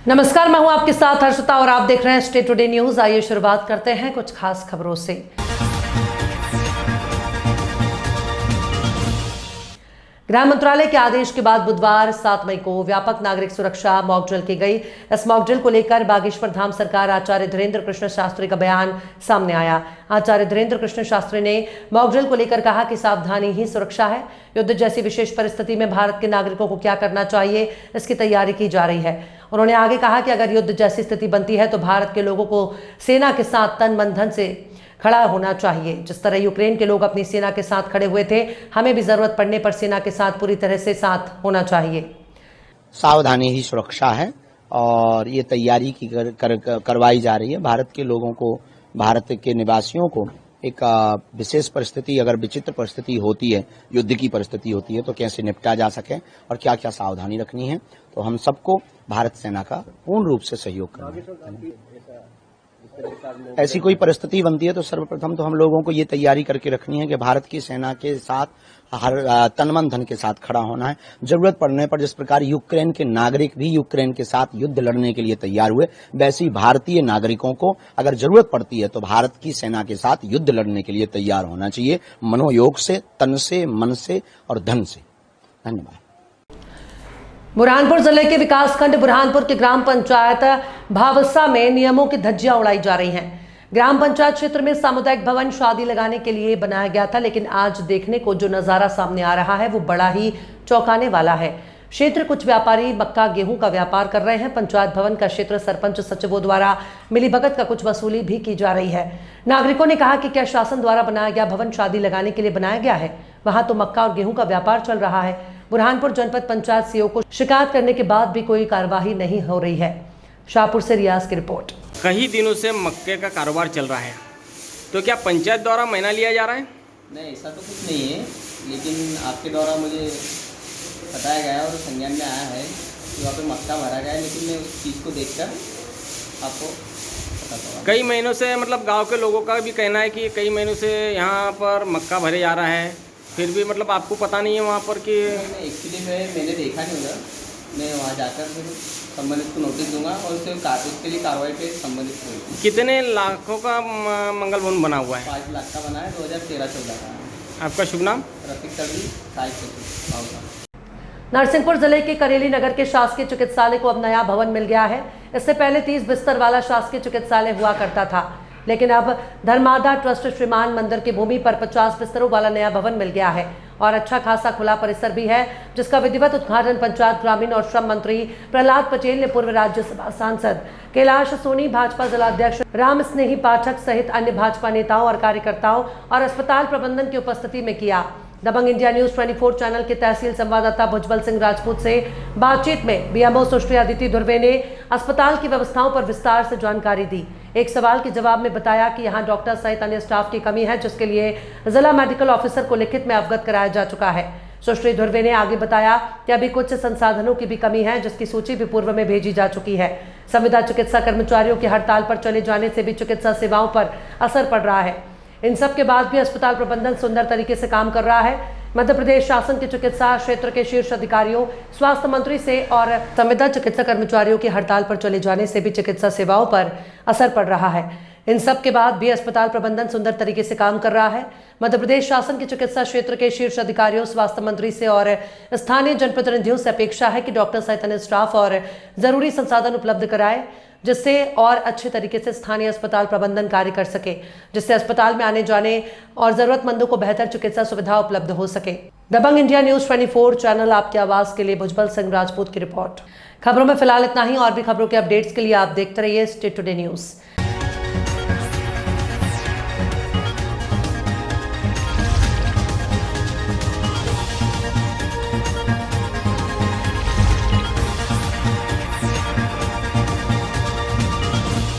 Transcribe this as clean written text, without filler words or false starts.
नमस्कार, मैं हूं आपके साथ हर्षिता और आप देख रहे हैं स्टेट टुडे न्यूज। आइए शुरुआत करते हैं कुछ खास खबरों से। गृह मंत्रालय के आदेश के बाद बुधवार 7 मई को व्यापक नागरिक सुरक्षा मॉक ड्रिल की गई। इस मॉक ड्रिल को लेकर बागेश्वर धाम सरकार आचार्य धीरेन्द्र कृष्ण शास्त्री का बयान सामने आया। आचार्य धीरेन्द्र कृष्ण शास्त्री ने मॉक ड्रिल को लेकर कहा कि सावधानी ही सुरक्षा है। युद्ध जैसी विशेष परिस्थिति में भारत के नागरिकों को क्या करना चाहिए, इसकी तैयारी की जा रही है। उन्होंने आगे कहा कि अगर युद्ध जैसी स्थिति बनती है तो भारत के लोगों को सेना के साथ तन मन धन से खड़ा होना चाहिए। जिस तरह यूक्रेन के लोग अपनी सेना के साथ खड़े हुए थे, हमें भी जरूरत पड़ने पर सेना के साथ पूरी तरह से साथ होना चाहिए। सावधानी ही सुरक्षा है और ये तैयारी की करवाई जा रही है। भारत के लोगों को, भारत के निवासियों को एक विशेष परिस्थिति, अगर विचित्र परिस्थिति होती है, युद्ध की परिस्थिति होती है, तो कैसे निपटा जा सके और क्या क्या सावधानी रखनी है, तो हम सबको भारत सेना का पूर्ण रूप से सहयोग करना है। ऐसी कोई परिस्थिति बनती है तो सर्वप्रथम तो हम लोगों को ये तैयारी करके रखनी है कि भारत की सेना के साथ हर तन मन धन के साथ खड़ा होना है। जरूरत पड़ने पर जिस प्रकार यूक्रेन के नागरिक भी यूक्रेन के साथ युद्ध लड़ने के लिए तैयार हुए, वैसे ही भारतीय नागरिकों को अगर जरूरत पड़ती है तो भारत की सेना के साथ युद्ध लड़ने के लिए तैयार होना चाहिए, मनोयोग से, तन से, मन से और धन से। धन्यवाद। बुरहानपुर जिले के विकासखंड बुरहानपुर के ग्राम पंचायत भावसा में नियमों की धज्जियां उड़ाई जा रही हैं। ग्राम पंचायत क्षेत्र में सामुदायिक भवन शादी लगाने के लिए बनाया गया था, लेकिन आज देखने को जो नजारा सामने आ रहा है वो बड़ा ही चौंकाने वाला है। क्षेत्र कुछ व्यापारी मक्का गेहूं का व्यापार कर रहे हैं। पंचायत भवन का क्षेत्र सरपंच सचिवों द्वारा मिलीभगत का कुछ वसूली भी की जा रही है। नागरिकों ने कहा कि क्या शासन द्वारा बनाया गया भवन शादी लगाने के लिए बनाया गया है? वहां तो मक्का और गेहूं का व्यापार चल रहा है। बुरहानपुर जनपद पंचायत सीओ को शिकायत करने के बाद भी कोई कार्यवाही नहीं हो रही है। शाहपुर से रियाज की रिपोर्ट। कई दिनों से मक्के का कारोबार चल रहा है, तो क्या पंचायत द्वारा महीना लिया जा रहा है? नहीं, ऐसा तो कुछ नहीं है, लेकिन आपके द्वारा मुझे बताया गया और संज्ञान में आया है कि वहाँ पे मक्का भरा गया है, लेकिन मैं उस चीज़ को देखकर आपको बताता हूँ। कई महीनों से मतलब गांव के लोगों का भी कहना है कि कई महीनों से यहाँ पर मक्का भरे जा रहा है, फिर भी मतलब आपको पता नहीं है वहाँ पर कि? एक्चुअली मैंने देखा नहीं उधर। मैं वहाँ जाकर फिर संबंधित को नोटिस दूंगा और उसके लिए कार्रवाई पे संबंधित होगी। कितने लाखों का मंगल भवन बना हुआ है? 5 लाख का बना है, 2013-14 का। आपका शुभ नाम? रफीक तड़वी, सहायक। नरसिंहपुर जिले के करेली नगर के शासकीय चिकित्सालय को अब नया भवन मिल गया है। इससे पहले 30 बिस्तर वाला शासकीय चिकित्सालय हुआ करता था, लेकिन अब धर्मादा ट्रस्ट श्रीमान मंदिर की भूमि पर 50 बिस्तरों वाला नया भवन मिल गया है और अच्छा खासा खुला परिसर भी है, जिसका विधिवत उद्घाटन पंचायत, ग्रामीण और श्रम मंत्री प्रहलाद पटेल ने पूर्व राज्यसभा सांसद कैलाश सोनी, भाजपा जिलाध्यक्ष राम स्नेही पाठक सहित अन्य भाजपा नेताओं और कार्यकर्ताओं और अस्पताल प्रबंधन की उपस्थिति में किया। दबंग इंडिया न्यूज 24 चैनल के तहसील संवाददाता भुजबल सिंह राजपूत से बातचीत में बीएमओ सुश्री अदिति धुर्वे ने अस्पताल की व्यवस्थाओं पर विस्तार से जानकारी दी। एक सवाल के जवाब में बताया कि यहां डॉक्टर सहित अन्य स्टाफ की कमी है, जिसके लिए जिला मेडिकल ऑफिसर को लिखित में अवगत कराया जा चुका है। सुश्री धुर्वे ने आगे बताया कि अभी कुछ संसाधनों की भी कमी है, जिसकी सूची भी पूर्व में भेजी जा चुकी है। संविदा चिकित्सा कर्मचारियों की हड़ताल पर चले जाने से भी चिकित्सा सेवाओं पर असर पड़ रहा है। इन सब के बाद भी अस्पताल प्रबंधन सुंदर तरीके से काम कर रहा है। मध्य प्रदेश शासन के चिकित्सा क्षेत्र के शीर्ष अधिकारियों, स्वास्थ्य मंत्री से और संविदा चिकित्सा कर्मचारियों की हड़ताल पर चले जाने से भी चिकित्सा सेवाओं पर असर पड़ रहा है। इन सब के बाद भी अस्पताल प्रबंधन सुंदर तरीके से काम कर रहा है। मध्य प्रदेश शासन के चिकित्सा क्षेत्र के शीर्ष अधिकारियों, स्वास्थ्य मंत्री से और स्थानीय जनप्रतिनिधियों से अपेक्षा है कि डॉक्टर सहित अन्य स्टाफ और जरूरी संसाधन उपलब्ध कराए, जिससे और अच्छे तरीके से स्थानीय अस्पताल प्रबंधन कार्य कर सके, जिससे अस्पताल में आने जाने और जरूरतमंदों को बेहतर चिकित्सा सुविधा उपलब्ध हो सके। दबंग इंडिया न्यूज 24 चैनल आपकी आवाज के लिए भुजबल सिंह राजपूत की रिपोर्ट। खबरों में फिलहाल इतना ही। और भी खबरों के अपडेट्स के लिए आप देखते रहिए स्टेट टुडे न्यूज।